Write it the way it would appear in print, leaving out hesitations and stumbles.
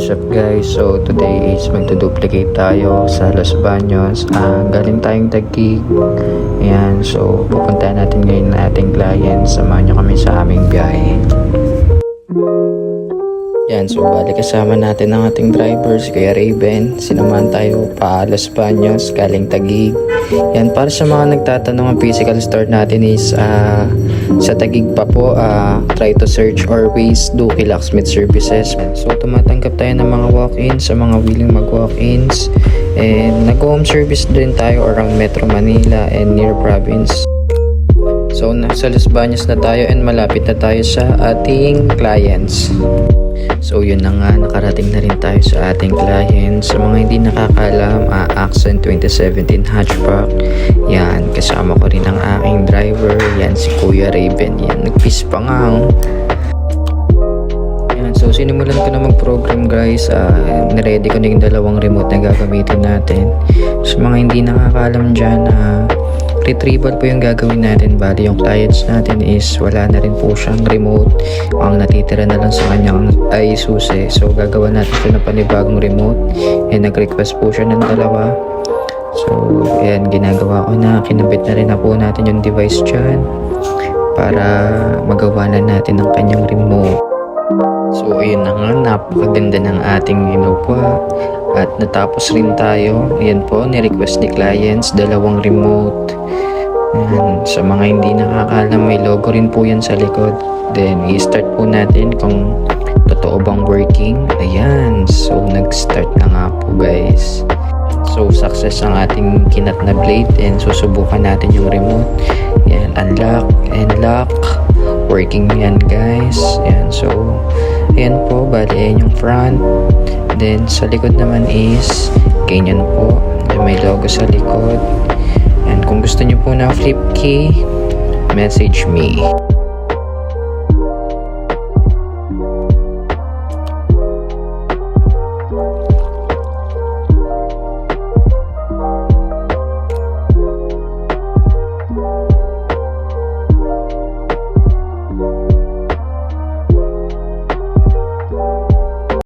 What's up guys? So today is magduduplicate tayo sa Los Baños. Galing tayong Taguig. Ayan, so pupunta natin ngayon na ating client. Samahan nyo kami sa aming biyahe. Yan, so bali kasama natin ang ating driver, si Kuya Raven. Sinamahan tayo pa Los Baños, galing Taguig. Yan, para sa mga nagtatanong, ang physical store natin is sa Taguig pa po. Try to search or Waze Duki Locksmith Services. So tumatanggap tayo ng mga walk-ins sa mga willing mag-walk-ins. And nag-home service din tayo around Metro Manila and near province. So nasa Los Baños na tayo and malapit na tayo sa ating clients. So yun na nga, nakarating na rin tayo sa ating client. Sa mga hindi nakakalam, Accent 2017 hatchback. Yan, kasama ko rin ang aking driver. Yan, si Kuya Raven. Yan, nagpis pa nga. Yan, so sinimulan ko na mag-program guys. Niready ko na yung dalawang remote na gagamitin natin. Sa mga hindi nakakalam dyan, retrieval po yung gagawin natin. Bali yung clients natin is wala na rin po siyang remote. Ang natitira na lang sa kanyang ay susi. So gagawa natin ito na panibagong remote. And nag-request po siya ng dalawa. So ayan, ginagawa ko na. Kinabit na rin na po natin yung device dyan para magawa na natin ang kanyang remote. So ayun na nga, napakaganda ng ating ginawa. At natapos rin tayo. Ayan po, ni-request ni clients, dalawang remote. Ayan, sa mga hindi nakakalam, may logo rin po yan sa likod. Then, i-start po natin kung totoo bang working. Ayan, so nag-start na nga po guys. So, success ang ating kinat na blade. And susubukan natin yung remote. Ayan, unlock and lock. Working yan guys. Ayan, so, ayan po, bali ayan yung front. Then sa likod naman is ganyan po. May logo sa likod. And kung gusto niyo po ng flip key, message me.